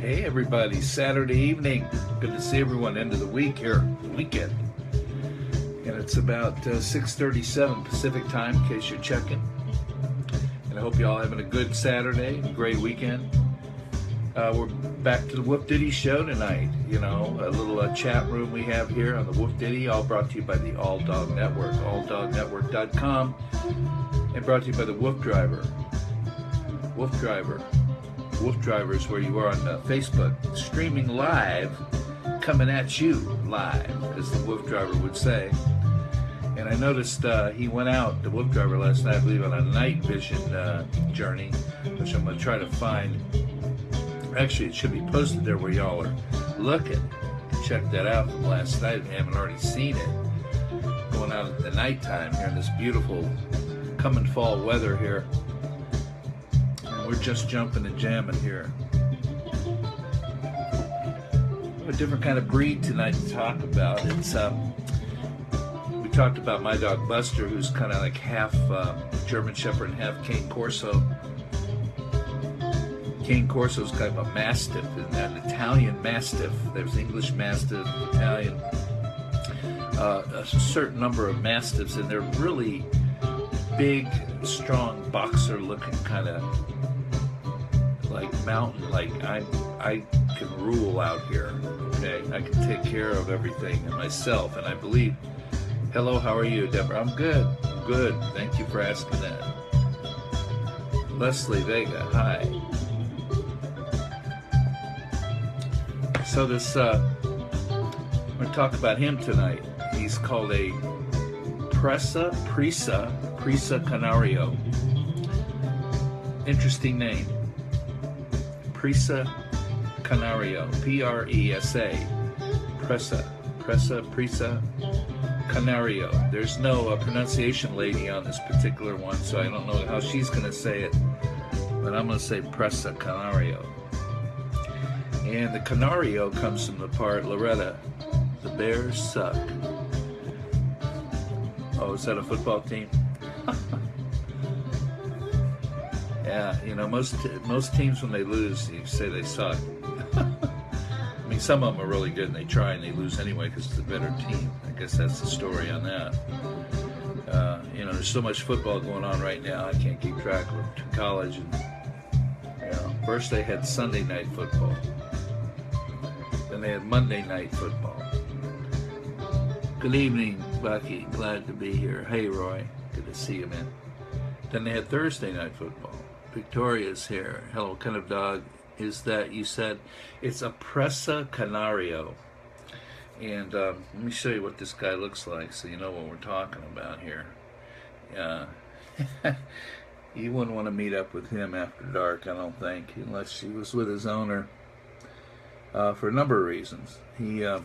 Hey everybody, Saturday evening. Good to see everyone. End of the week here, the weekend. And it's about 6:37 Pacific time, in case you're checking. And I hope you all having a good Saturday, a great weekend. We're back to the WooF Ditty show tonight. You know, a little chat room we have here on the WooF Ditty, all brought to you by the All Dog Network, alldognetwork.com, and brought to you by the WooF Driver. WooF Driver. WooF Driver is where you are on Facebook, streaming live, coming at you live, as the WooF Driver would say. And I noticed he went out, the WooF Driver, last night, I believe, on a night vision journey, which I'm going to try to find. Actually, it should be posted there where y'all are looking. Check that out from last night if you haven't already seen it. Going out at the nighttime here in this beautiful coming fall weather here. We're just jumping and jamming here. A different kind of breed tonight to talk about. It's we talked about my dog Buster, who's kind of like half German Shepherd and half Cane Corso. Cane Corso is kind of a Mastiff, and an Italian Mastiff. There's English Mastiff, Italian, a certain number of Mastiffs, and they're really big, strong, boxer-looking kind of like mountain. Like I can rule out here. Okay, I can take care of everything myself, and I believe. Hello, how are you, Deborah? I'm good. Good. Thank you for asking that. Leslie Vega, hi. So this, we're going to talk about him tonight. He's called a Presa Canario. Interesting name. Presa Canario. P-R-E-S-A. Presa Canario. There's no pronunciation lady on this particular one, so I don't know how she's going to say it, but I'm going to say Presa Canario. And the Canario comes from the part, Loretta, the Bears suck. Oh, is that a football team? Yeah, you know, most teams when they lose, you say they suck. I mean, some of them are really good and they try and they lose anyway because it's a better team. I guess that's the story on that. You know, there's so much football going on right now, I can't keep track of college. And, you know, first they had Sunday night football. Then they had Monday night football. Good evening, Bucky. Glad to be here. Hey, Roy. Good to see you, man. Then they had Thursday night football. Victoria's here. Hello, what kind of dog is that? You said it's a Presa Canario. And let me show you what this guy looks like so you know what we're talking about here. You wouldn't want to meet up with him after dark, I don't think, unless he was with his owner. For a number of reasons. Let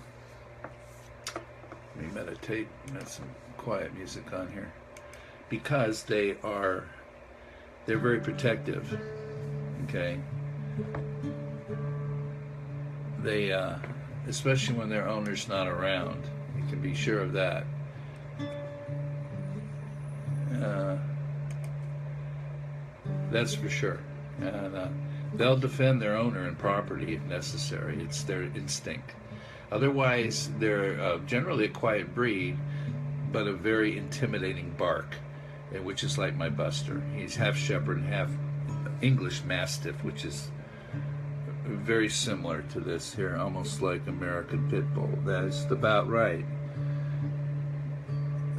me meditate. Got some quiet music on here. Because they're very protective. Okay. They, especially when their owner's not around, you can be sure of that. That's for sure. And they'll defend their owner and property if necessary. It's their instinct. Otherwise, they're generally a quiet breed, but a very intimidating bark, which is like my Buster. He's half Shepherd and half English Mastiff, which is very similar to this here, almost like American Pit Bull. That is about right.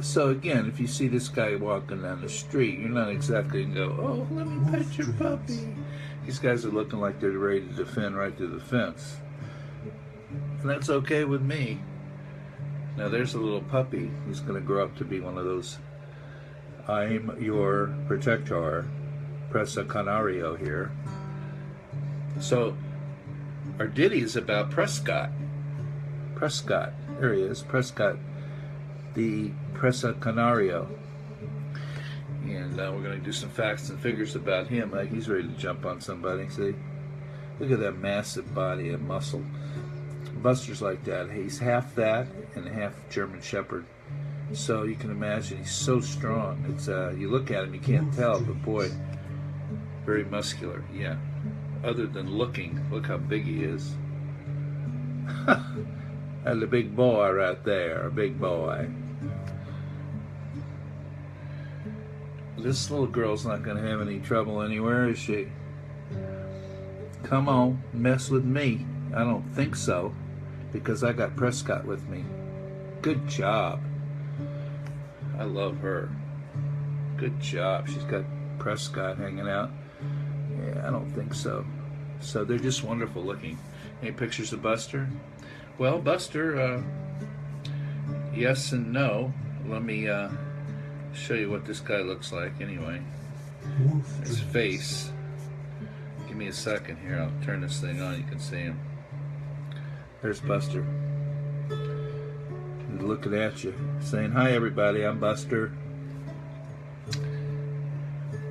So again, if you see this guy walking down the street, you're not exactly going to go, oh, let me pet your puppy. These guys are looking like they're ready to defend right through the fence. And that's okay with me. Now there's a little puppy. He's going to grow up to be one of those I'm your protector, Presa Canario here. So our ditty is about Prescott. Prescott. There he is. Prescott, the Presa Canario. And we're going to do some facts and figures about him. He's ready to jump on somebody. See? Look at that massive body and muscle. Buster's like that. He's half that and half German Shepherd. So you can imagine he's so strong. It's you look at him, you can't tell, but boy, very muscular. Yeah. other than looking. Look how big he is. That's a big boy right there, a big boy. This little girl's not going to have any trouble anywhere, is she? Come on, mess with me. I don't think so, because I got Prescott with me. Good job. I love her. Good job. She's got Prescott hanging out. Yeah, I don't think so. So they're just wonderful looking. Any pictures of Buster? Well, Buster, yes and no. Let me show you what this guy looks like anyway. His face. Give me a second here. I'll turn this thing on. You can see him. There's Buster. He's looking at you, saying, "Hi, everybody. I'm Buster."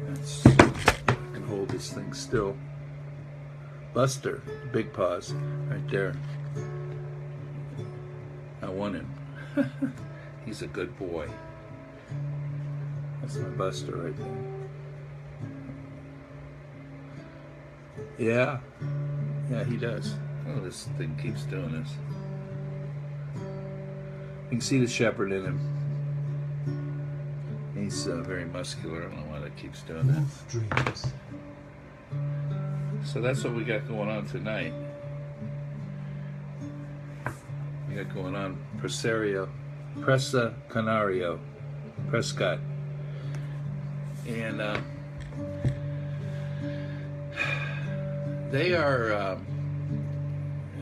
I can hold this thing still. Buster, big paws, right there. I want him. He's a good boy. That's my Buster right there. Yeah, he does. Oh, this thing keeps doing this. You can see the shepherd in him. He's very muscular. I don't know why that keeps doing that. So that's what we got going on tonight. We got going on Presa Canario, Prescott. And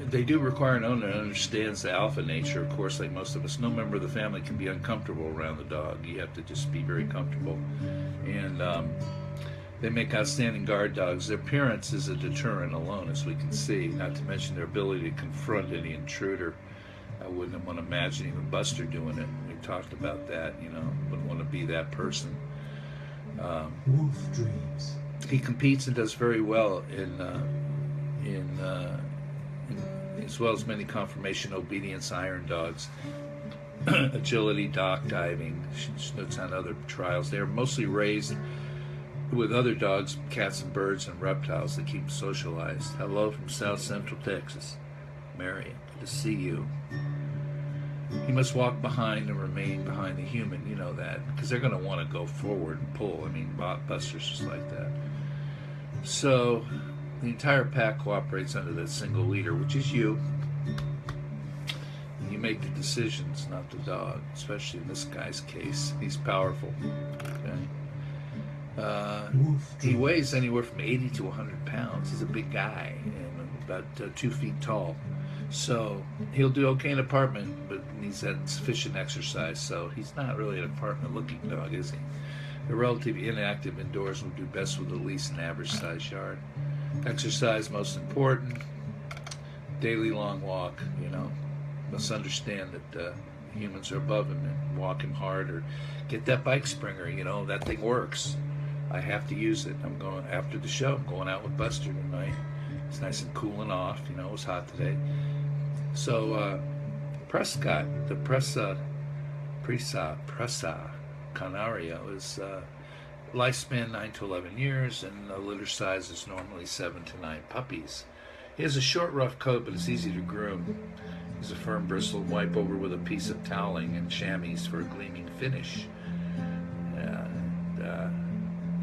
they do require an owner that understands the alpha nature, of course, like most of us. No member of the family can be uncomfortable around the dog. You have to just be very comfortable. And they make outstanding guard dogs. Their appearance is a deterrent alone, as we can see, not to mention their ability to confront any intruder. I wouldn't want to imagine even Buster doing it. We talked about that, wouldn't want to be that person. WooF dreams. He competes and does very well in as well as many conformation, obedience, iron dogs, agility, dock diving, snoots on other trials. They are mostly raised with other dogs, cats and birds and reptiles that keep them socialized. Hello from South Central Texas. Marion, good to see you. He must walk behind and remain behind the human, you know that, because they're going to want to go forward and pull. I mean, Buster's just like that. So the entire pack cooperates under that single leader, which is you. And you make the decisions, not the dog, especially in this guy's case. He's powerful. Okay? He weighs anywhere from 80 to 100 pounds. He's a big guy and about 2 feet tall. So he'll do okay in an apartment, but needs that sufficient exercise. So he's not really an apartment-looking dog, is he? They're relatively inactive indoors and will do best with at least an average-sized yard. Exercise most important. Daily long walk. Must understand that humans are above him and walk him hard or get that bike springer. That thing works. I have to use it. I'm going after the show. I'm going out with Buster tonight. It's nice and cooling off. It was hot today. So Prescott, the Presa Canario is lifespan 9 to 11 years, and the litter size is normally 7 to 9 puppies. He has a short, rough coat, but it's easy to groom. He's a firm bristle, wipe over with a piece of toweling and chamois for a gleaming finish.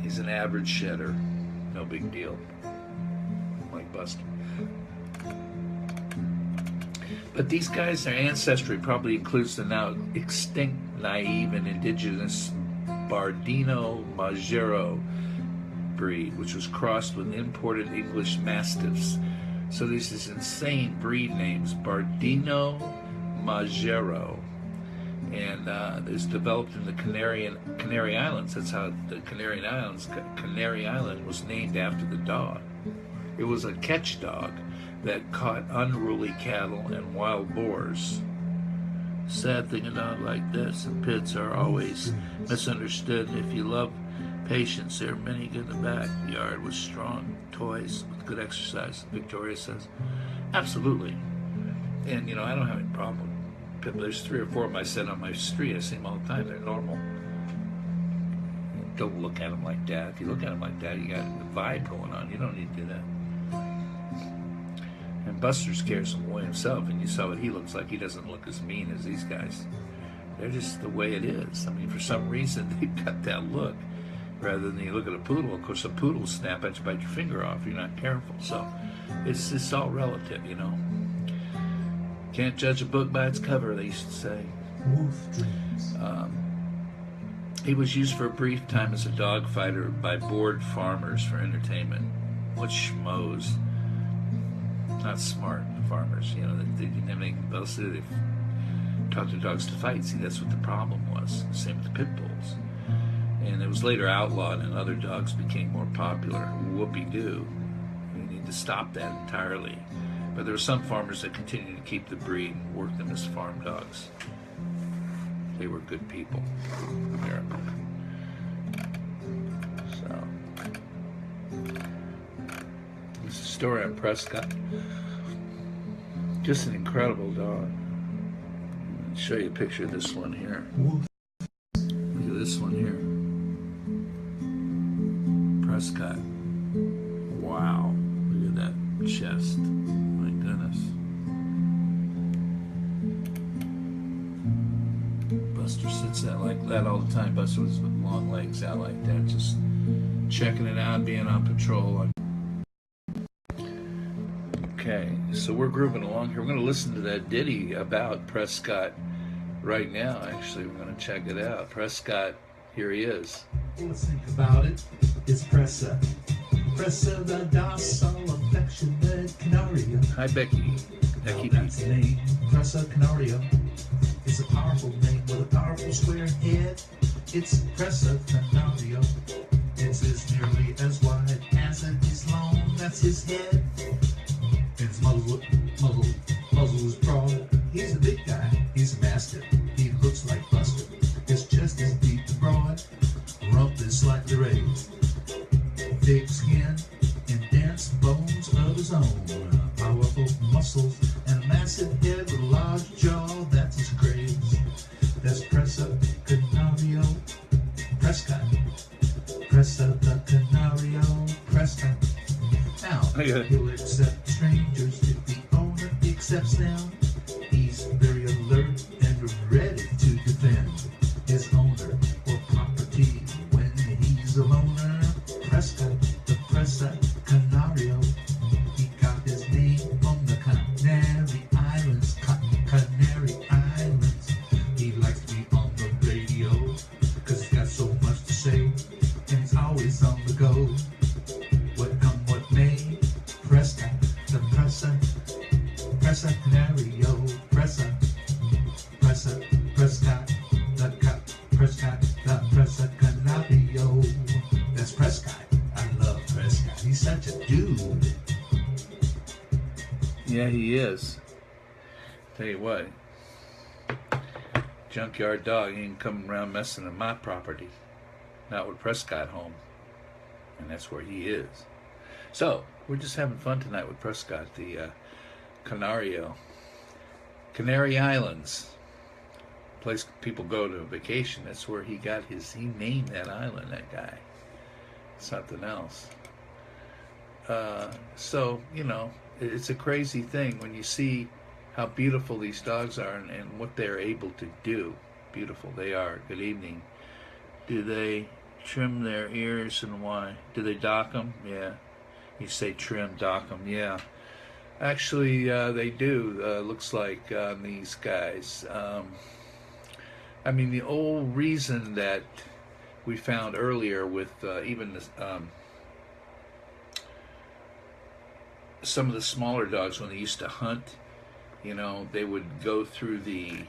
He's an average shedder, no big deal, like Buster. But these guys, their ancestry probably includes the now extinct, naive, and indigenous Bardino Magero breed, which was crossed with imported English Mastiffs. So these is insane breed names, Bardino Magero. And it's developed in the Canary Islands. That's how the Canary Island was named after the dog. It was a catch dog that caught unruly cattle and wild boars. Sad thing, a dog like this and pits are always misunderstood. If you love patience, there are many in the backyard with strong toys with good exercise, Victoria says. Absolutely. And I don't have any problem with pit. There's 3 or 4 of them I set on my street. I see them all the time. They're normal. Don't look at them like that. If you look at them like that, you got a vibe going on. You don't need to do that. And Buster scares him away himself, and you saw what he looks like. He doesn't look as mean as these guys. They're just the way it is. I mean, for some reason, they've got that look. Rather than you look at a poodle, of course, a poodle will snap at you, bite your finger off if you're not careful. So it's all relative, you know. Can't judge a book by its cover, they used to say. WooF dreams. He was used for a brief time as a dog fighter by bored farmers for entertainment. What schmoes. Not smart farmers, you know, they didn't have anything else to do. They taught their dogs to fight. See, that's what the problem was. Same with the pit bulls. And it was later outlawed and other dogs became more popular. Whoopee-doo. We need to stop that entirely. But there were some farmers that continued to keep the breed and work them as farm dogs. They were good people. America. So, this is a story on Prescott. Just an incredible dog. I'll show you a picture of this one here. WooF. Look at this one here. Prescott. Wow. Look at that chest. My goodness. Buster sits out like that all the time. Buster was with long legs out like that, just checking it out, being on patrol. Okay, so we're grooving along here. We're going to listen to that ditty about Prescott right now. Actually, we're going to check it out. Prescott, here he is. Let's think about it. It's Presa. Presa, the docile, affectionate Canario. Hi, Becky. Well, that's the name. Presa Canario. It's a powerful name with a powerful square head. It's Presa Canario. It's as nearly as wide as it is long. That's his head. And his muzzle is broad. He's a big guy. He's a mastiff. He looks like Buster. His chest is deep and broad. Rump is slightly raised. Thick skin and dense bones of his own. Powerful muscles and a massive head with a large jaw. That's his craze. That's Presa Canario. Prescott. Presa the Canario. Prescott. Now, he'll accept strangers if the owner accepts them. He's very alert and ready to defend his owner or property when he's a loner. Prescott, the Presa Canario. He got his name from the Canary Islands. Canary Islands. He likes to be on the radio because he's got so much to say and he's always on the go. What come what may, Prescott, the Presa Canario. Prescott, Prescott, the Presa Canario. That's Prescott. I love Prescott. He's such a dude. Yeah, he is. Tell you what, junkyard dog ain't coming around messing in my property. Not with Prescott home. And that's where he is. So, we're just having fun tonight with Prescott, the Canario. Canary Islands. Place people go to vacation. That's where he named that island, that guy. Something else. So, you know, it's a crazy thing when you see how beautiful these dogs are and what they're able to do. Beautiful they are. Good evening. Do they trim their ears and why? Do they dock them? Yeah. You say trim, dock them. Yeah. Actually, they do. Looks like these guys. I mean, the old reason that we found earlier with even this, some of the smaller dogs when they used to hunt, you know, they would go through the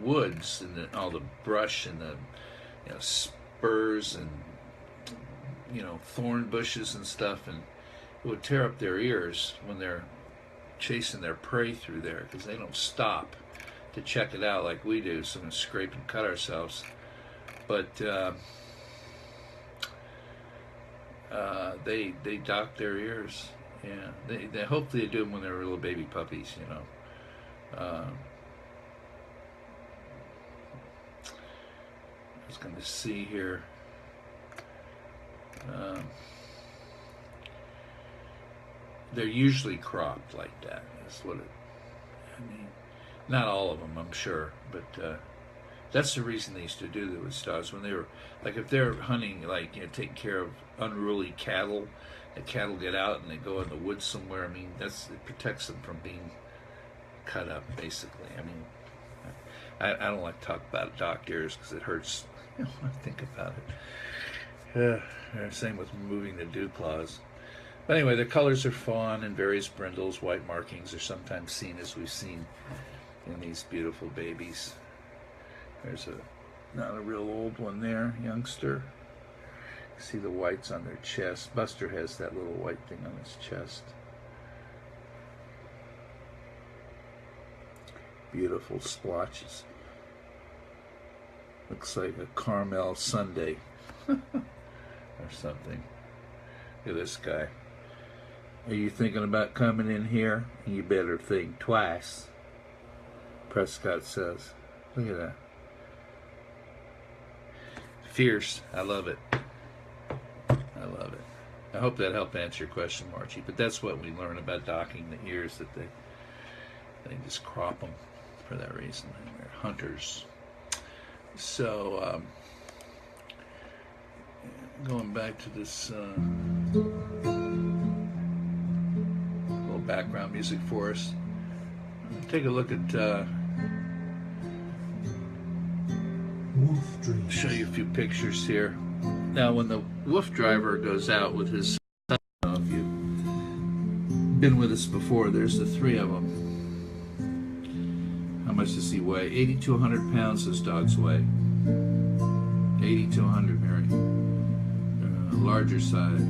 woods and all the brush and the spurs and thorn bushes and stuff, and it would tear up their ears when they're chasing their prey through there because they don't stop to check it out like we do. So we scrape and cut ourselves, but they dock their ears. Yeah, they hopefully they do them when they're little baby puppies. I was going to see here. they're usually cropped like that. That's what it. I mean, not all of them, I'm sure, but that's the reason they used to do that with dogs when they were like if they're hunting, like taking care of unruly cattle. The cattle get out and they go in the woods somewhere. I mean, it protects them from being cut up, basically. I mean, I don't like to talk about dock ears because it hurts when I think about it. Same with removing the dew claws. But anyway, the colors are fawn and various brindles. White markings are sometimes seen, as we've seen in these beautiful babies. There's not a real old one there, youngster. See the whites on their chest. Buster has that little white thing on his chest. Beautiful splotches. Looks like a caramel sundae or something. Look at this guy. Are you thinking about coming in here? You better think twice, Prescott says. Look at that. Fierce. I love it. I love it. I hope that helped answer your question, Margie. But that's what we learn about docking the ears, that they just crop them for that reason. They're hunters. So going back to this little background music for us. Take a look at WooF dreams. show you a few pictures here. Now, when the WooF driver goes out with his son, I don't know if you've been with us before, there's the three of them. How much does he weigh? 80 to 100 pounds those dogs weigh. 80 to 100, Mary. Larger side.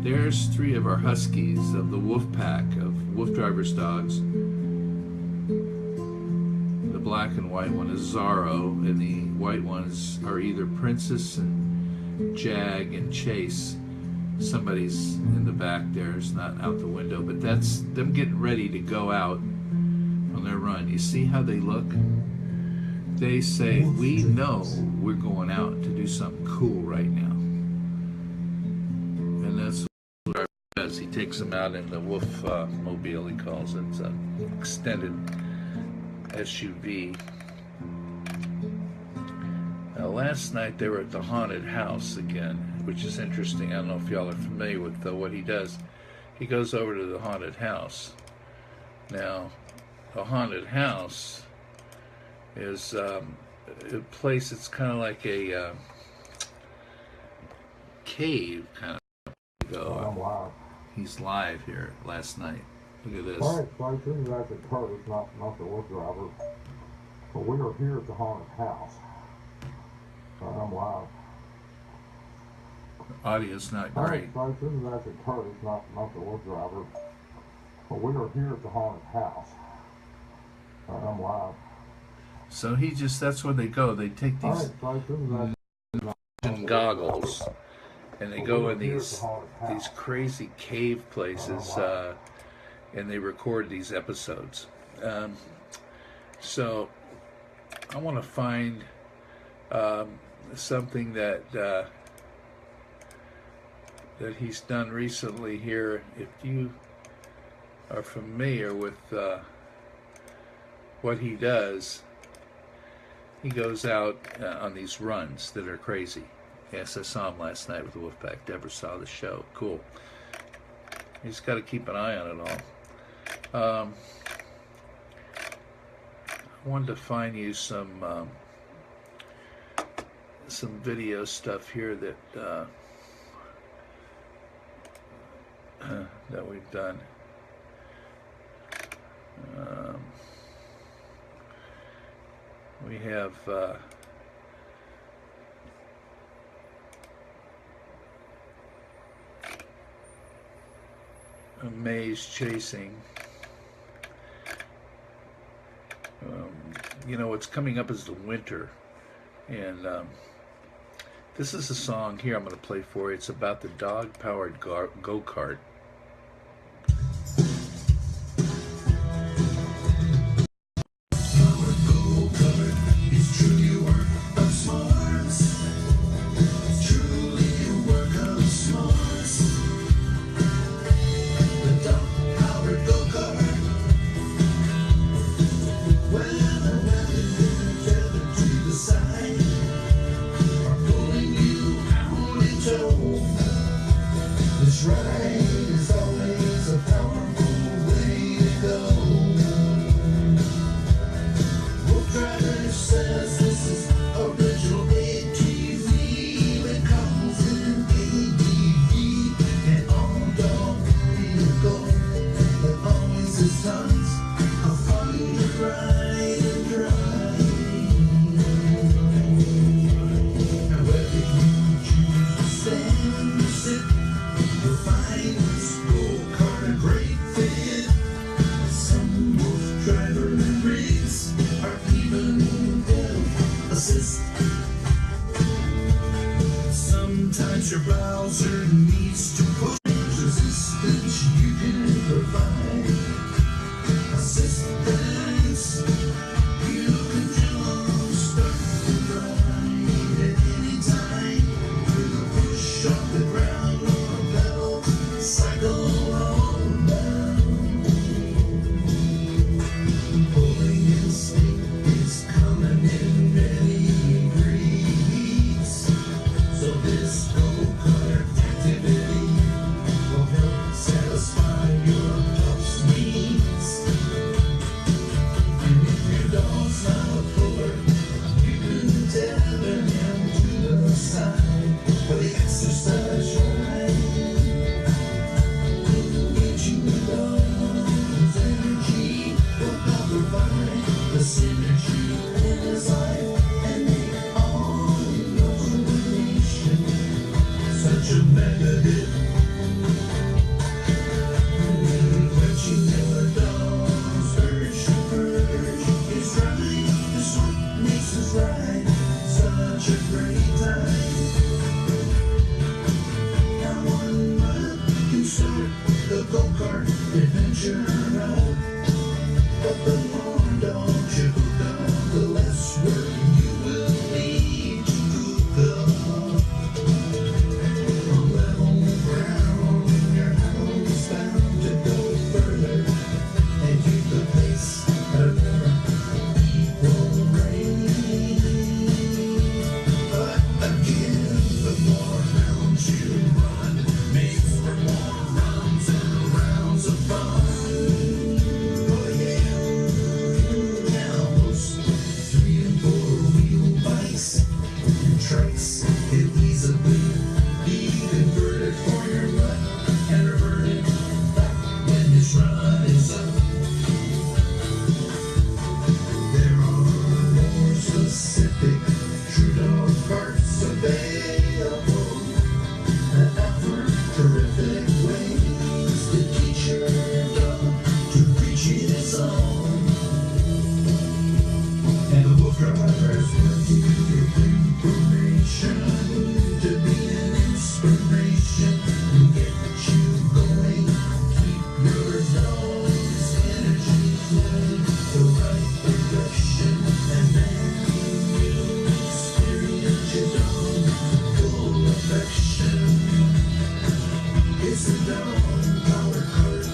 There's three of our huskies of the WooF pack of WooF driver's dogs. The black and white one is Zorro, and the white ones are either Princess and Jag and Chase. Somebody's in the back there. It's not out the window, but that's them getting ready to go out on their run. You see how they look? They say, we know we're going out to do something cool right now. And that's what our does. He takes them out in the WooF mobile, he calls it. It's an extended SUV. Now, last night they were at the haunted house again, which is interesting. I don't know if y'all are familiar with what he does. He goes over to the haunted house. Now, the haunted house is a place that's kind of like a cave kind of. I'm live. He's live here last night. Look at this. Alright, so I think that's a Curtis, not the WooF driver. But we are here at the haunted house. I'm live. Audio's not Alright, great. so I think that's a Curtis, not the WooF driver. But we are here at the haunted house. I'm live. So that's where they go. They take these Alright, so I think that's goggles and they go in these crazy cave places and they record these episodes. So I want to find something that he's done recently here. If you are familiar with what he does, he goes out on these runs that are crazy. Yes, I saw him last night with the WooF pack. Deborah saw the show. Cool. You just got to keep an eye on it all. I wanted to find you some video stuff here that that we've done. We have a maze chasing. You know, what's coming up is the winter, and this is a song here I'm going to play for you. It's about the dog-powered go-kart. What's right is always a powerful way to go. Wolf Driver says this is original ATV. It comes in ADV and all dog vehicle. It always is tons of fun to ride and drive. And whether you choose to stand or sit, you'll find this go-kart a great fit. Some Wolf Driver rigs are even pedal assist. Sometimes your browser needs to push resistance. You can provide assistance. You can jump, start, and ride at any time with a push off the ground or a pedal, cycle on down. Pulling in stick is coming in many breeds. So this go-kart activity will help satisfy your pup's needs. And if your dog's not a puller, you can tether him to the side for the exercise ride. Get you the dog's energy, will help provide the synergy in his life and make all your donation such a mega hit. Watching your dog's urge to purge is right, is what makes us ride such a great time. Now one ride can start the go-kart adventure out. But the more dogs you hook up, the less work you will need to hook up. On level ground, your house bound to go further and keep the pace at a more equal rate. But again, the more rounds you run makes for more rounds and rounds of fun. Oh yeah, cows, 3 and 4-wheel bikes and trikes can easily be converted for your butt and reverted back when his run is up. There are more specific true dog carts available that offer terrific ways to teach your dog to reach his own. And the Wolf Drivers want to give information to be an inspiration and get you going. Keep your dog's energy flowing the right direction, and then you'll experience your dog full affection. It's a dog-powered cart,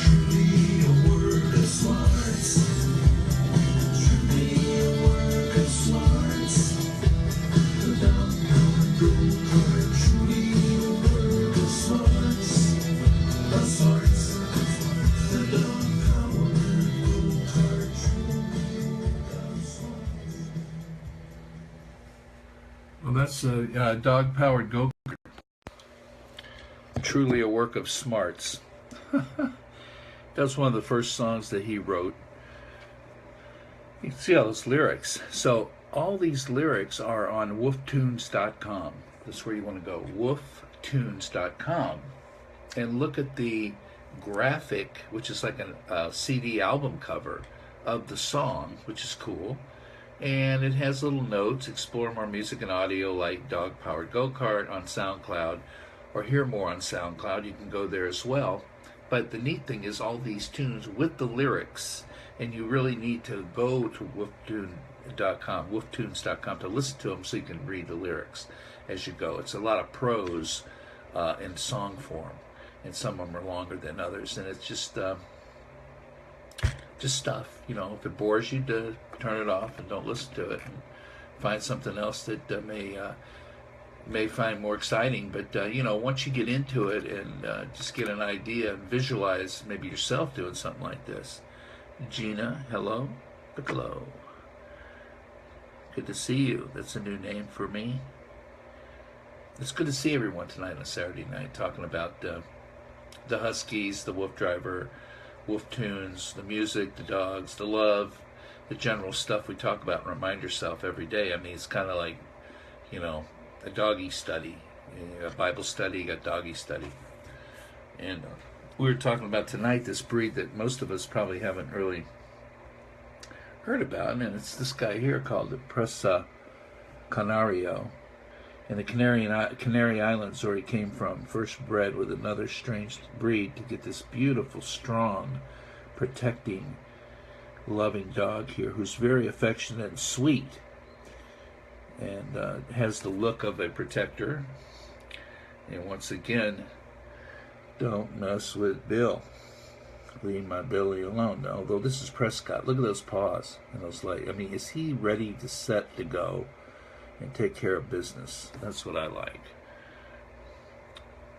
truly a work of smarts. Truly a work of smarts. The dog-powered go-kart, truly a work of smarts. Of smarts. The dog-powered go-kart, truly of smarts. Well, that's a dog-powered go. Truly a work of smarts. That's one of the first songs that he wrote. You can see all those lyrics. So all these lyrics are on wooftunes.com. That's where you want to go, wooftunes.com. And look at the graphic, which is like a CD album cover of the song, which is cool. And it has little notes: explore more music and audio like Dog Powered Go-Kart on SoundCloud, or hear more on SoundCloud. You can go there as well. But the neat thing is all these tunes with the lyrics, and you really need to go to wooftunes.com to listen to them so you can read the lyrics as you go. It's a lot of prose in song form, and some of them are longer than others, and it's just stuff. You know, if it bores you, to turn it off and don't listen to it, and find something else that may may find more exciting. But you know, once you get into it and just get an idea and visualize maybe yourself doing something like this. Gina, hello, Piccolo. Good to see you. That's a new name for me. It's good to see everyone tonight on Saturday night, talking about the Huskies, the WooF driver, WooF tunes, the music, the dogs, the love, the general stuff we talk about and remind yourself every day. I mean, it's kind of like, you know, a doggy study. You got Bible study, you got doggy study. And we were talking about tonight this breed that most of us probably haven't really heard about, and it's this guy here called the Presa Canario. And the Canary Islands, where he came from, first bred with another strange breed to get this beautiful, strong, protecting, loving dog here, who's very affectionate and sweet, and has the look of a protector. And once again, don't mess with Bill. Leave my Billy alone. Although this is Prescott. Look at those paws and those legs. I mean, is he ready to set to go and take care of business? That's what I like.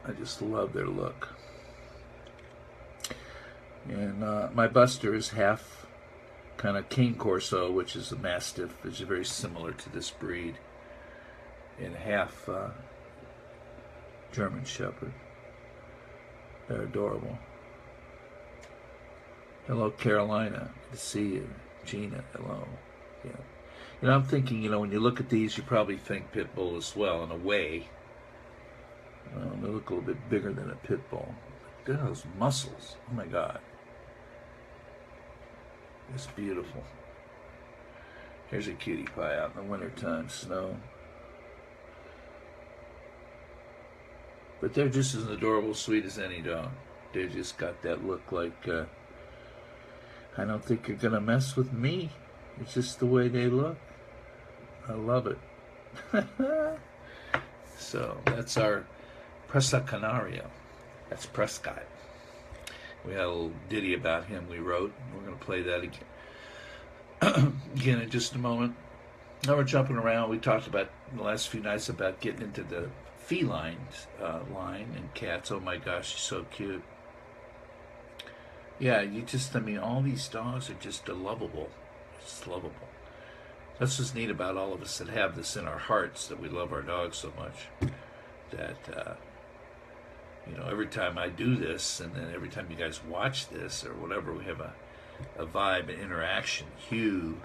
I just love their look. And my Buster is half kind of Cane Corso, which is a Mastiff, which is very similar to this breed, and half German Shepherd. They're adorable. Hello, Carolina. Good to see you. Gina, hello. Yeah. You know, I'm thinking, you know, when you look at these, you probably think pit bull as well, in a way. They look a little bit bigger than a pit bull. Look at those muscles. Oh my God. It's beautiful. Here's a cutie pie out in the wintertime, snow. But they're just as adorable, sweet as any dog. They just got that look like, I don't think you're going to mess with me. It's just the way they look. I love it. So that's our Presa Canario. That's Prescott. We had a little ditty about him we wrote. We're going to play that again in just a moment. Now we're jumping around. We talked about the last few nights about getting into the feline line and cats. Oh my gosh, she's so cute. Yeah, I mean, all these dogs are just lovable. It's lovable. That's what's neat about all of us that have this in our hearts, that we love our dogs so much, that, you know, every time I do this, and then every time you guys watch this or whatever, we have a vibe and interaction. Huge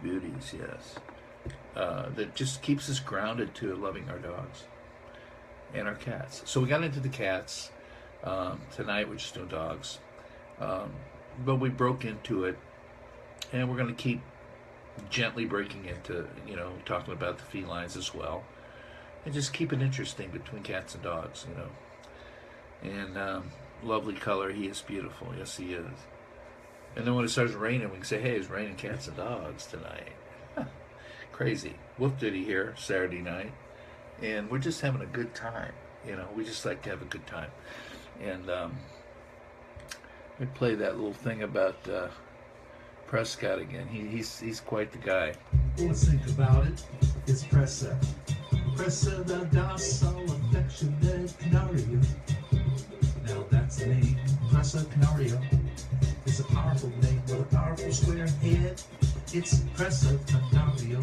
beauties, yes. That just keeps us grounded to loving our dogs and our cats. So we got into the cats. Tonight we're just doing dogs. But we broke into it, and we're going to keep gently breaking into, you know, talking about the felines as well, and just keep it interesting between cats and dogs, you know. And lovely color. He is beautiful. Yes, he is. And then when it starts raining, we can say, hey, it's raining cats and dogs tonight. Crazy. WooF Ditty here, Saturday night, and we're just having a good time. You know, we just like to have a good time. And we play that little thing about Prescott again. He's quite the guy. Let's think about it. It's Presa. Presa the docile, affectionate Canario. Now that's the name, Presa Canario. It's a powerful name with a powerful square head. It's Presa Canario.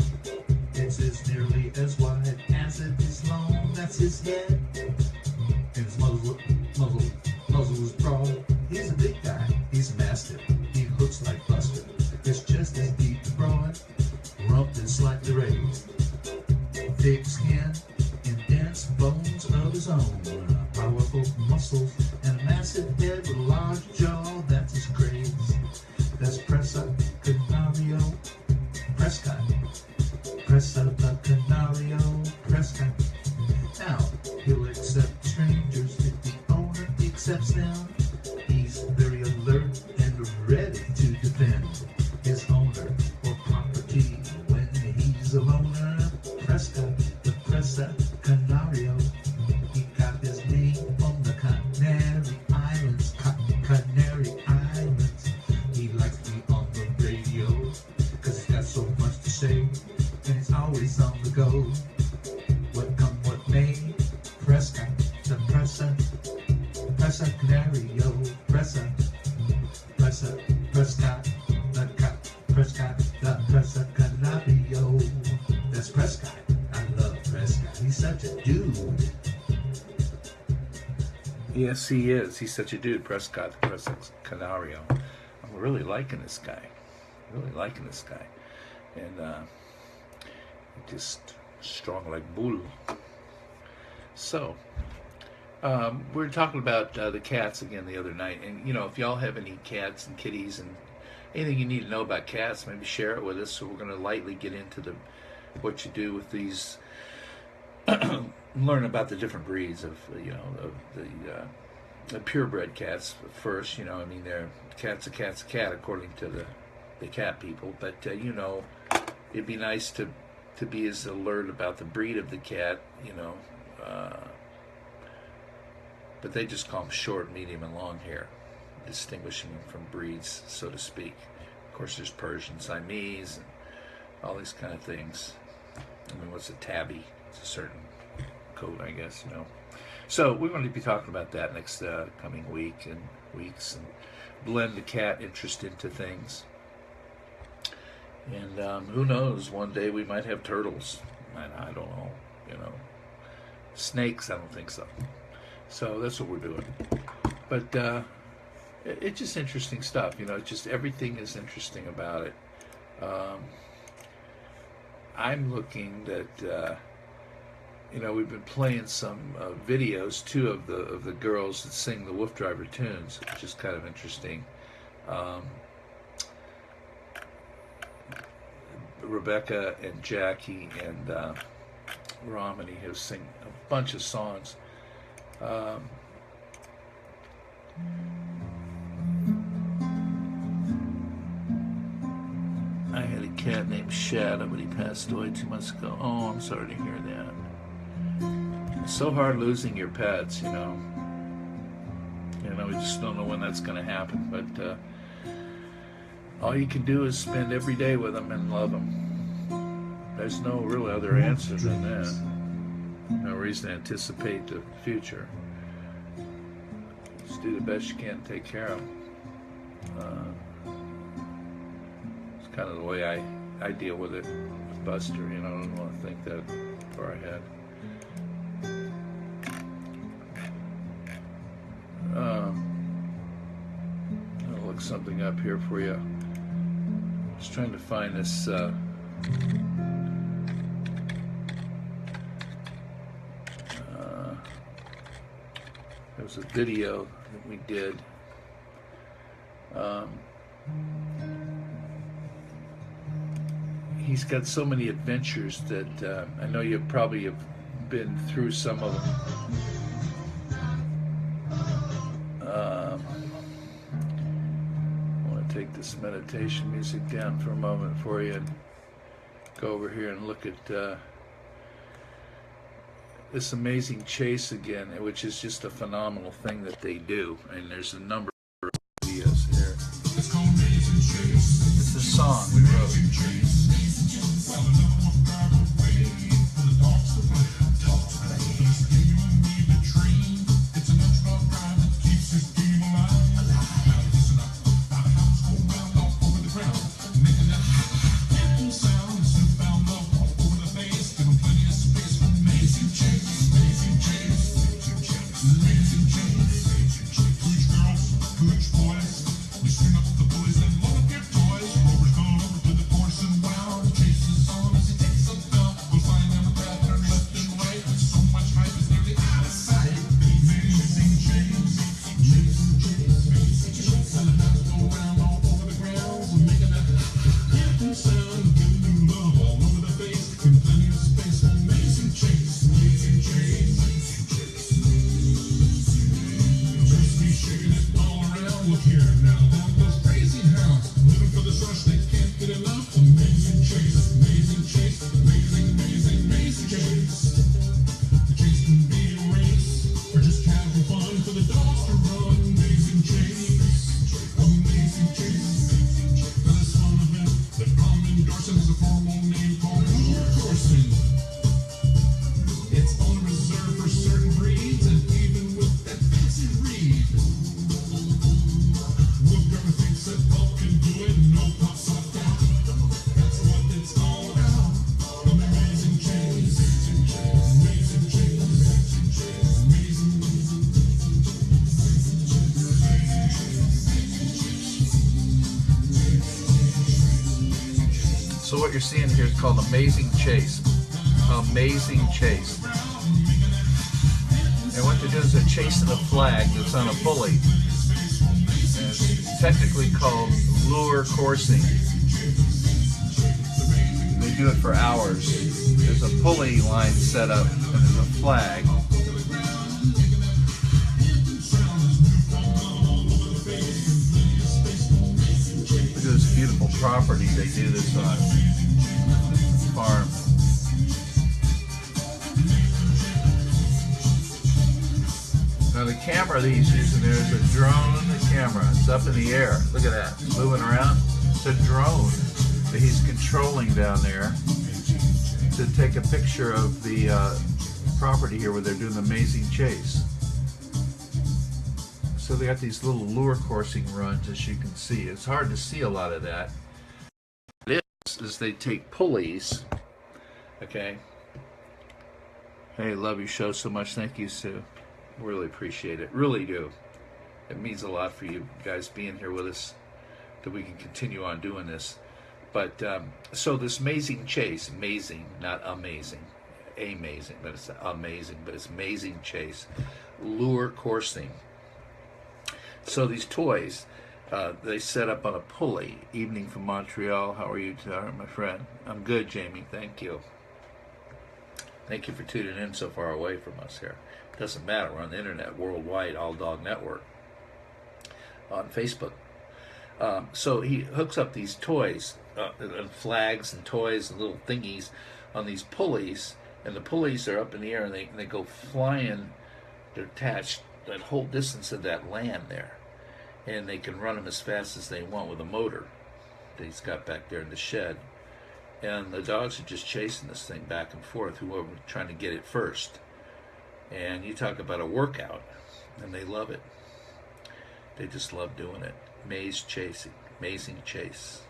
It's as nearly as wide as it is long. That's his head. And his muzzle is broad. He's a big guy. He's a mastiff. He looks like Buster. His chest is deep and broad. Rump is slightly raised. Thick skin and dense bones of his own. Powerful muscles and a massive head with a large jaw. That's his craze. That's Presa Canario. Prescott. Presa the Canario. Prescott. Now, he'll accept strangers if the owner accepts them. He's very alert and ready to defend his owner or property when he's a loner. Prescott, the Presa Canario. He got his name on the Canary Islands. Canary Islands. He likes to be on the radio because he's got so much to say, and he's always on the go. Prescott, the Presa Canario, Prescott, Prescott, the Presa Canario. That's Prescott. I love Prescott. He's such a dude. Yes, he is. He's such a dude. Prescott, Presa Canario. I'm really liking this guy. And just strong like bull. So, we were talking about the cats again the other night. And, you know, if y'all have any cats and kitties and anything you need to know about cats, maybe share it with us. So we're going to lightly get into what you do with these, learn about the different breeds of, you know, of the purebred cats first. You know, I mean, a cat's a cat according to the cat people. But, you know, it'd be nice to be as alert about the breed of the cat, you know. But they just call them short, medium, and long hair, distinguishing them from breeds, so to speak. Of course, there's Persian, Siamese, and all these kind of things. I mean, what's a tabby? It's a certain code, I guess, you know. So we're going to be talking about that next coming week and weeks, and blend the cat interest into things. And who knows, one day we might have turtles. I don't know, you know. Snakes, I don't think so. So that's what we're doing. But it's just interesting stuff, you know. Just everything is interesting about it. I'm looking that, you know, we've been playing some videos too of the girls that sing the WooF Driver tunes, which is kind of interesting. Rebecca and Jackie and Romany have sing a bunch of songs. I had a cat named Shadow, but he passed away 2 months ago. Oh, I'm sorry to hear that. It's so hard losing your pets, you know. You know, we just don't know when that's going to happen. But all you can do is spend every day with them and love them. There's no real other answer than that. No reason to anticipate the future. Just do the best you can to take care of them. It's kind of the way I deal with it with Buster. You know, I don't want to think that far ahead. I'll look something up here for you. Just trying to find this. There was a video that we did. He's got so many adventures that I know you probably have been through some of them. I want to take this meditation music down for a moment for you and go over here and look at this amazing chase again, which is just a phenomenal thing that they do. And there's a number of videos here. It's a song we wrote. Boys and love their toys. Rovers come you're seeing here is called Amazing Chase. Amazing Chase. And what they're doing is they're chasing a flag that's on a pulley. And it's technically called lure coursing. They do it for hours. There's a pulley line set up and there's a flag. Look at this beautiful property they do this on. Farm. Now the camera that he's using there is a drone camera. It's up in the air. Look at that. It's moving around. It's a drone that he's controlling down there to take a picture of the property here where they're doing the amazing chase. So they got these little lure coursing runs, as you can see. It's hard to see a lot of that. What it is they take pulleys, okay? Hey, love your show so much. Thank you, Sue. Really appreciate it. Really do. It means a lot for you guys being here with us, that we can continue on doing this. But so this amazing chase, amazing, not amazing, amazing, but it's amazing, but it's amazing chase, lure coursing. So these toys, they set up on a pulley. Evening from Montreal. How are you today, my friend? I'm good, Jamie. Thank you. Thank you for tuning in so far away from us here. Doesn't matter. We're on the internet, worldwide, All Dog Network, on Facebook. So he hooks up these toys, and flags and toys and little thingies on these pulleys, and the pulleys are up in the air and they go flying. They're attached that whole distance of that land there, and they can run them as fast as they want with a motor that he's got back there in the shed. And the dogs are just chasing this thing back and forth, whoever's trying to get it first. And you talk about a workout, and they love it. They just love doing it. Maze chasing, amazing chase.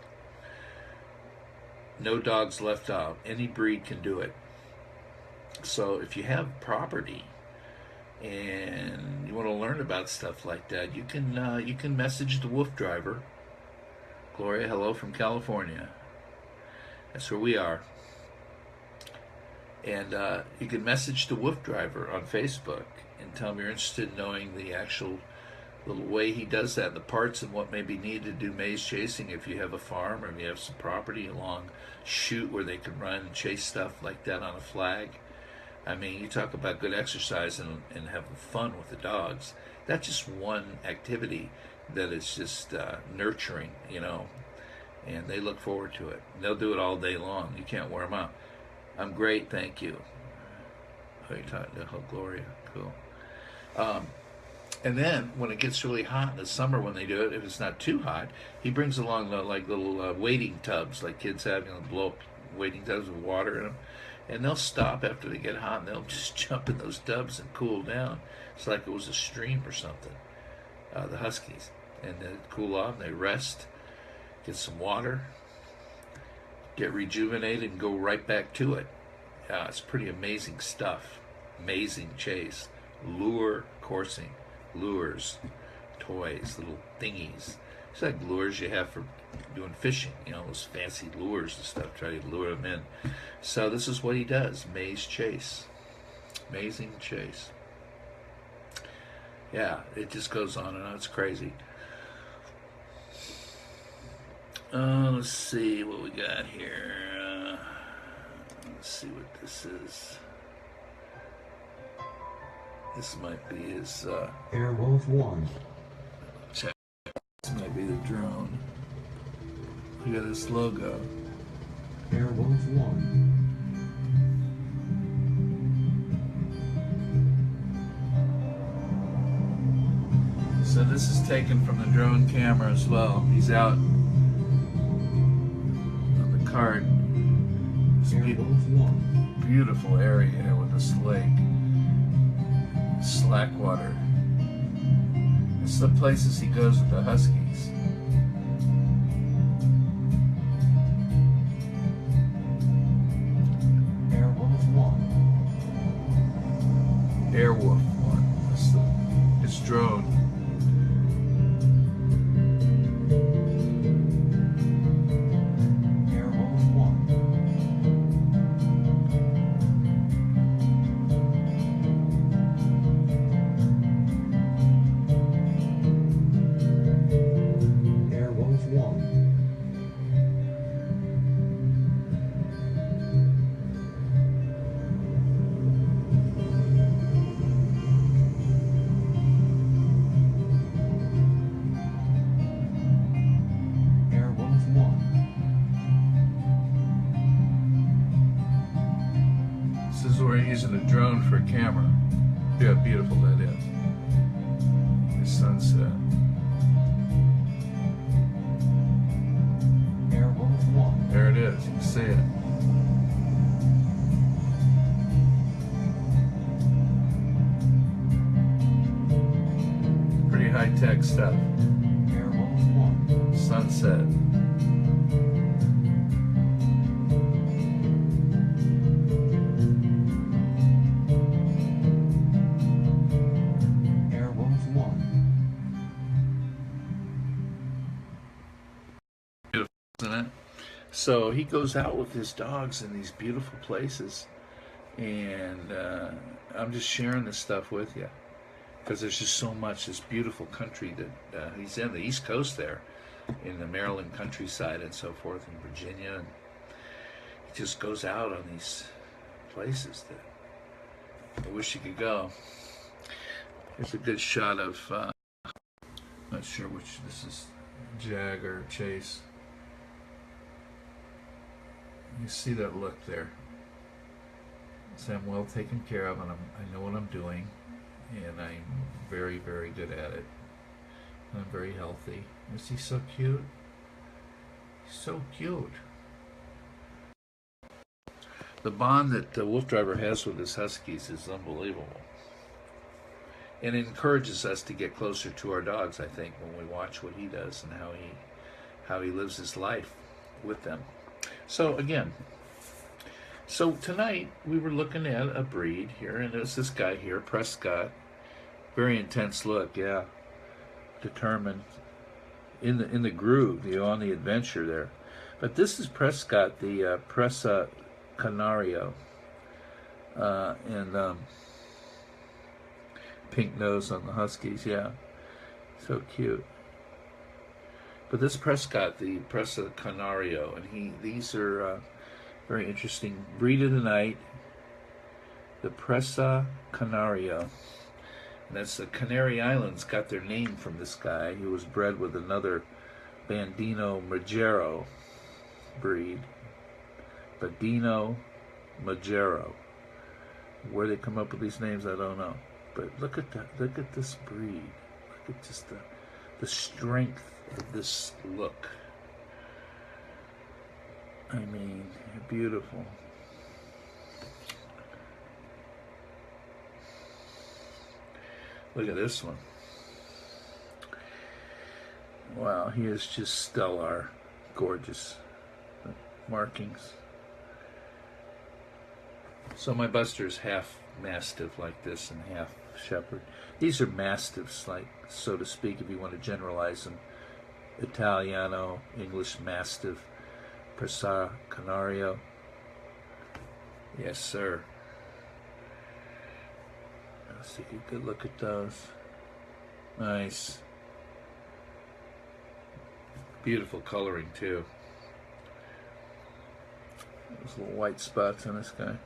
No dogs left out. Any breed can do it. So if you have property and you want to learn about stuff like that, you can message the WooF driver. Gloria, hello from California. That's where we are. And you can message the WooF driver on Facebook and tell him you're interested in knowing the actual little way he does that, the parts and what may be needed to do maze chasing if you have a farm or if you have some property along chute where they can run and chase stuff like that on a flag. I mean, you talk about good exercise and having fun with the dogs. That's just one activity that is just nurturing, you know, and they look forward to it. They'll do it all day long. You can't wear them out. I'm great, thank you. Oh, you're talking to Gloria, cool. And then when it gets really hot in the summer, when they do it, if it's not too hot, he brings along like little wading tubs, like kids have, you know, blow up wading tubs with water in them, and they'll stop after they get hot, and they'll just jump in those tubs and cool down. It's like it was a stream or something. The Huskies, and they cool off, and they rest, get some water, get rejuvenated, and go right back to it. It's pretty amazing stuff. Amazing chase, lure coursing. Lures, toys, little thingies. It's like lures you have for doing fishing, you know, those fancy lures and stuff, try to lure them in. So this is what he does, maze chase. Amazing chase. Yeah, it just goes on and on, it's crazy. Let's see what we got here. Let's see what this is. This might be his, Airwolf 1. Check. This might be the drone. Look at this logo. Airwolf 1. So this is taken from the drone camera as well. He's out on the cart. It's Airwolf 1. Beautiful area here with this lake. Slackwater. It's the places he goes with the Huskies. Airwolf 1. Airwolf 1. That's it's drone. Airwolf 1. a camera. Yeah, beautiful that is. The sunset. Airwolf 1. There it is. You can see it. Pretty high-tech stuff. Airwolf 1. Sunset. Airwolf 1. Beautiful, isn't it? So he goes out with his dogs in these beautiful places, and I'm just sharing this stuff with you because there's just so much this beautiful country that he's in, the East Coast there, in the Maryland countryside and so forth, in Virginia, and he just goes out on these places that I wish you could go. Here's a good shot of, not sure which, this is Jag or Chase. You see that look there. So I'm well taken care of, and I know what I'm doing, and I'm very, very good at it. And I'm very healthy. Is he so cute? He's so cute. The bond that the Wolf Driver has with his Huskies is unbelievable. And it encourages us to get closer to our dogs, I think, when we watch what he does and how he lives his life with them. So again, so tonight we were looking at a breed here, and there's this guy here, Prescott. Very intense look, yeah. Determined, in the groove, on the adventure there. But this is Prescott, the Presa Canario, and pink nose on the Huskies, yeah, so cute. But this Prescott, the Presa Canario, and these are very interesting. Breed of the night, the Presa Canario. And that's the Canary Islands got their name from this guy who was bred with another Bandino Magero breed. Bandino Magero. Where they come up with these names, I don't know. But look at that. Look at this breed. Look at just the strength of this look. I mean, beautiful. Look at this one. Wow, he is just stellar. Gorgeous markings. So my Buster's half Mastiff like this and half Shepherd. These are Mastiffs, like, so to speak, if you want to generalize them. Italiano, English Mastiff, Presa Canario. Yes, sir. Let's take a good look at those. Nice. Beautiful coloring, too. Those little white spots on this guy.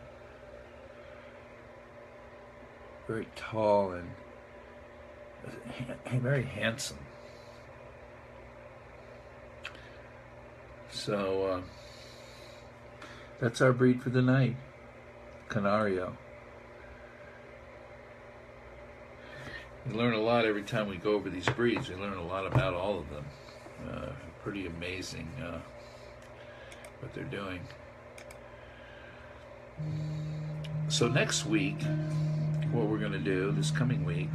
Very tall and very handsome. So that's our breed for the night, Canario. We learn a lot every time we go over these breeds. We learn a lot about all of them. Pretty amazing what they're doing. So next week, what we're going to do this coming week,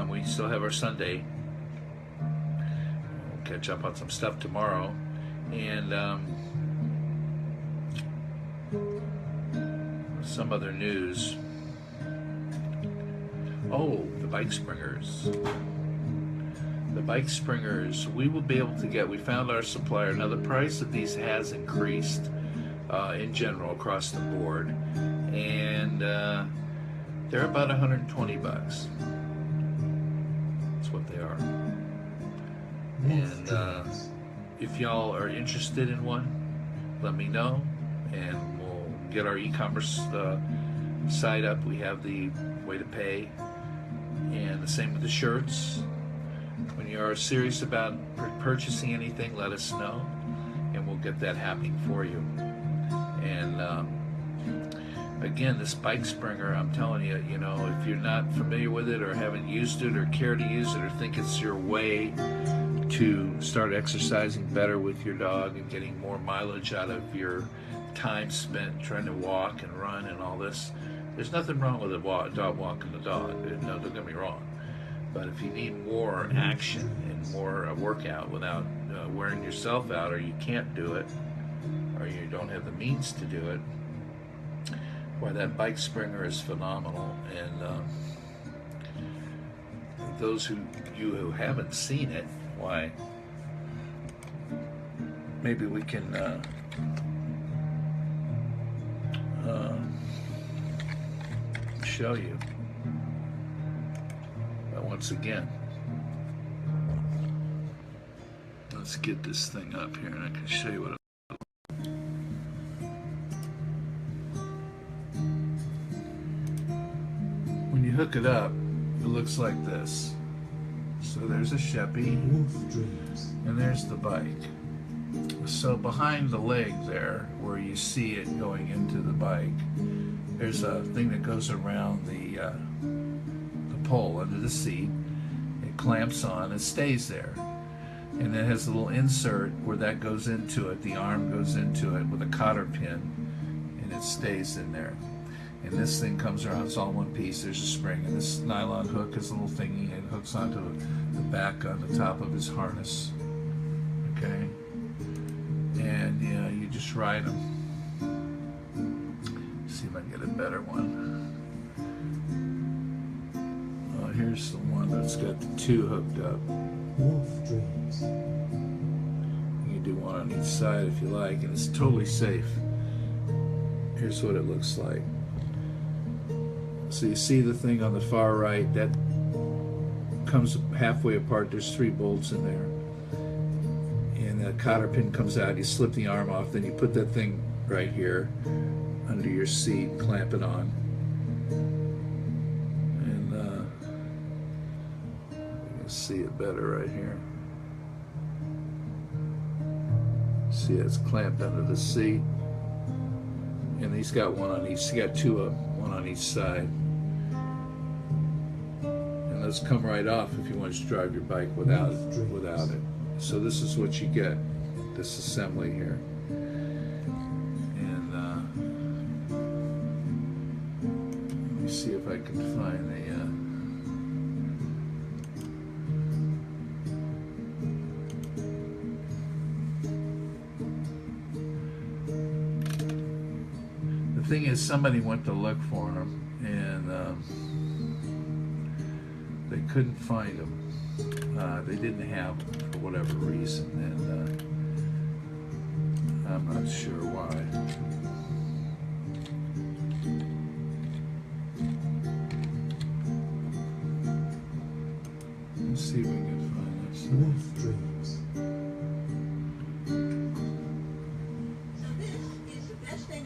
we still have our Sunday. We'll catch up on some stuff tomorrow, and some other news. Oh, the Bike Springers. The Bike Springers, we will be able to get, we found our supplier. Now the price of these has increased in general across the board, and they're about 120 bucks. That's what they are. And if y'all are interested in one, let me know, and we'll get our e-commerce site up. We have the way to pay, and the same with the shirts. When you are serious about purchasing anything, let us know, and we'll get that happening for you. And again, this bike springer, I'm telling you, you know, if you're not familiar with it or haven't used it or care to use it or think it's your way to start exercising better with your dog and getting more mileage out of your time spent trying to walk and run and all this, there's nothing wrong with a dog walking the dog. No, don't get me wrong. But if you need more action and more workout without wearing yourself out, or you can't do it, or you don't have the means to do it, why, that bike springer is phenomenal. And those who haven't seen it, why, maybe we can show you. But once again, let's get this thing up here and I can show you what it. When you hook it up, it looks like this. So there's a Sheppy, and there's the bike. So behind the leg there, where you see it going into the bike, there's a thing that goes around the pole under the seat. It clamps on, it stays there. And it has a little insert where that goes into it, the arm goes into it with a cotter pin, and it stays in there. And this thing comes around, it's all one piece, there's a spring, and this nylon hook is a little thingy, and it hooks onto the back on the top of his harness. Okay? And you know, you just ride them. See if I can get a better one. Oh, here's the one that's got the two hooked up. WooF dreams. You can do one on each side if you like, and it's totally safe. Here's what it looks like. So you see the thing on the far right, that comes halfway apart. There's 3 bolts in there. And the cotter pin comes out, you slip the arm off, then you put that thing right here under your seat, clamp it on. And you can see it better right here. See, it's clamped under the seat. And he's got one on each, he's got 2 of them, one on each side. And those come right off if you want to drive your bike without it. So this is what you get, this assembly here. And let me see if I can find the thing is, somebody went to look for him and they couldn't find him. They didn't have him for whatever reason, and I'm not sure why. Let's see if we can find this. WooF dreams.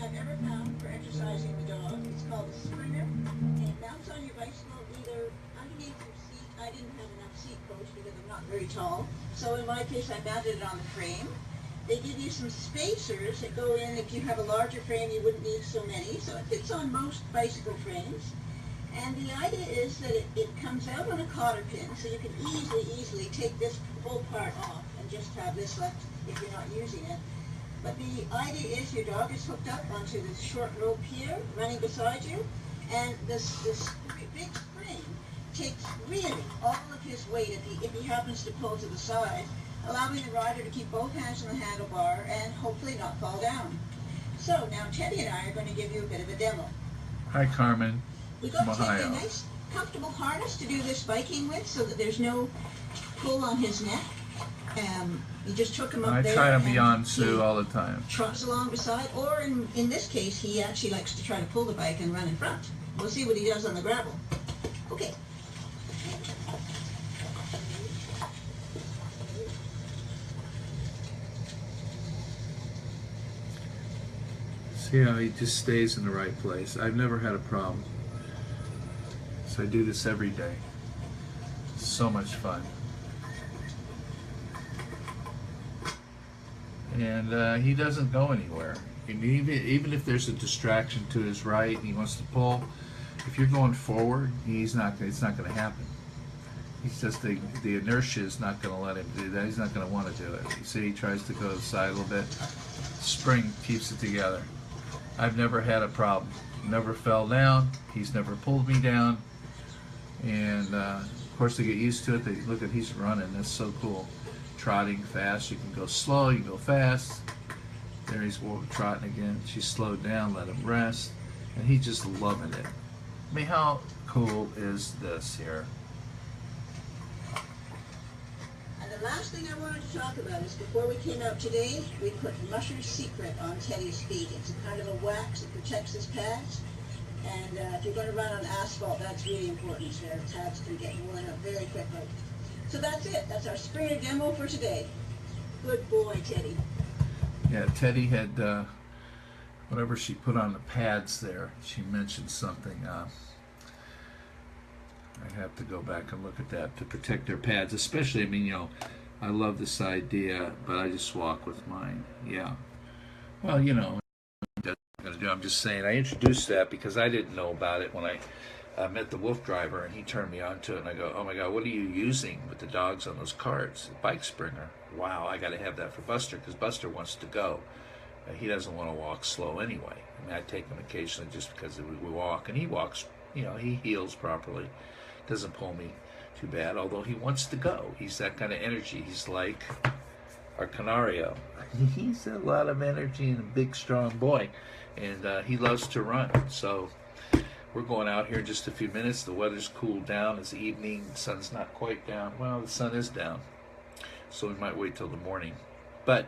I've ever found for exercising the dog. It's called a Springer, and it mounts on your bicycle either underneath your seat. I didn't have enough seat post because I'm not very tall, so in my case I mounted it on the frame. They give you some spacers that go in. If you have a larger frame, you wouldn't need so many, so it fits on most bicycle frames. And the idea is that it comes out on a cotter pin, so you can easily take this full part off and just have this left if you're not using it. But the idea is your dog is hooked up onto this short rope here, running beside you, and this big spring takes really all of his weight if he happens to pull to the side, allowing the rider to keep both hands on the handlebar and hopefully not fall down. So now Teddy and I are going to give you a bit of a demo. Hi, Carmen. We got From Teddy a Ohio. nice, comfortable harness to do this biking with so that there's no pull on his neck. You just took him up I there. try to and be on he Sue all the time. trots along beside, or in this case, he actually likes to try to pull the bike and run in front. We'll see what he does on the gravel. Okay. See how he just stays in the right place. I've never had a problem. So I do this every day. So much fun. And he doesn't go anywhere. And even if there's a distraction to his right and he wants to pull, if you're going forward, it's not going to happen. He's just the inertia is not going to let him do that. He's not going to want to do it. You see, he tries to go to the side a little bit. Spring keeps it together. I've never had a problem. Never fell down. He's never pulled me down. And of course, they get used to it. They look at he's running. That's so cool. Trotting fast. You can go slow. You can go fast. There he's trotting again. She's slowed down. Let him rest. And he's just loving it. I mean, how cool is this here? And the last thing I wanted to talk about is before we came out today, we put Musher's Secret on Teddy's feet. It's a kind of a wax that protects his pads. And if you're going to run on asphalt, that's really important. So their pads can get worn out very quickly. So that's it. That's our Springer demo for today. Good boy, Teddy. Yeah, Teddy had whatever she put on the pads there. She mentioned something. I have to go back and look at that to protect their pads. Especially, I mean, you know, I love this idea, but I just walk with mine. Yeah. Well, you know, that's what I'm going to do. I'm just saying, I introduced that because I didn't know about it when I met the WooF driver, and he turned me on to it, and I go, oh my God, what are you using with the dogs on those carts? A bike Springer. Wow, I got to have that for Buster, because Buster wants to go. He doesn't want to walk slow anyway. I mean, I take him occasionally just because we walk, and he walks, you know, he heels properly. Doesn't pull me too bad, although he wants to go. He's that kind of energy. He's like our Canario. He's a lot of energy and a big, strong boy, and he loves to run. So we're going out here in just a few minutes. The weather's cooled down. It's evening. The sun's not quite down. Well, the sun is down, so we might wait till the morning. But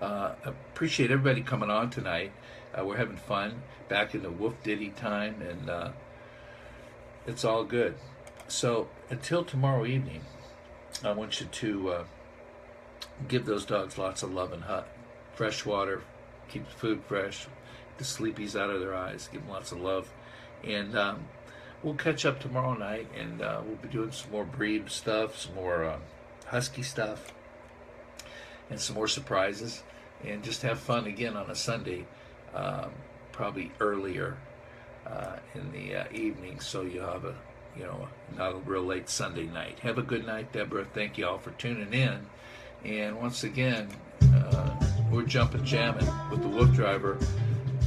appreciate everybody coming on tonight. We're having fun. Back in the WooF Ditty time, and it's all good. So until tomorrow evening, I want you to give those dogs lots of love and fresh water, keep the food fresh, the sleepies out of their eyes, give them lots of love. And we'll catch up tomorrow night, and we'll be doing some more breed stuff, some more husky stuff, and some more surprises, and just have fun again on a Sunday, probably earlier in the evening, so you have a, you know, not a real late Sunday night. Have a good night, Deborah. Thank you all for tuning in. And once again, we're jumping jamming with the WooF driver,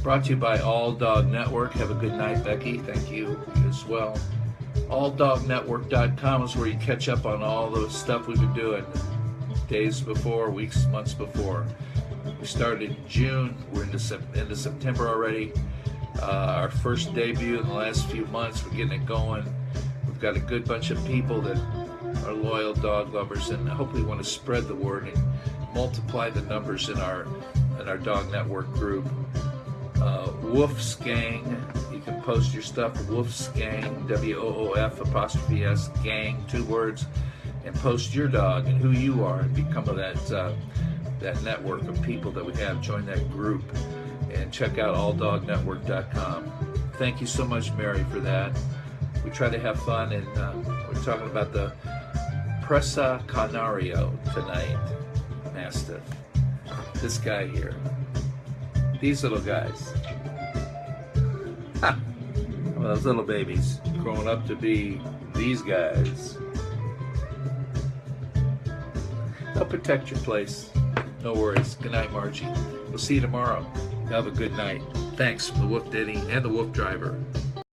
brought to you by All Dog Network. Have a good night, Becky. Thank you as well. AllDogNetwork.com is where you catch up on all the stuff we've been doing days before, weeks, months before. We started in June. We're into September already. Our first debut in the last few months. We're getting it going. We've got a good bunch of people that are loyal dog lovers, and hopefully want to spread the word and multiply the numbers in our dog network group. WooF's Gang. You can post your stuff. WooF's Gang, WOOF''S Gang, 2 words, and post your dog and who you are, and become of that network of people that we have. Join that group. And check out alldognetwork.com. Thank you so much, Mary, for that. We try to have fun, and we're talking about the Presa Canario tonight. Mastiff. This guy here. These little guys. Ha! Well, those little babies growing up to be these guys. They'll protect your place. No worries. Good night, Margie. We'll see you tomorrow. Have a good night. Thanks from the WooF Ditty and the WooF driver.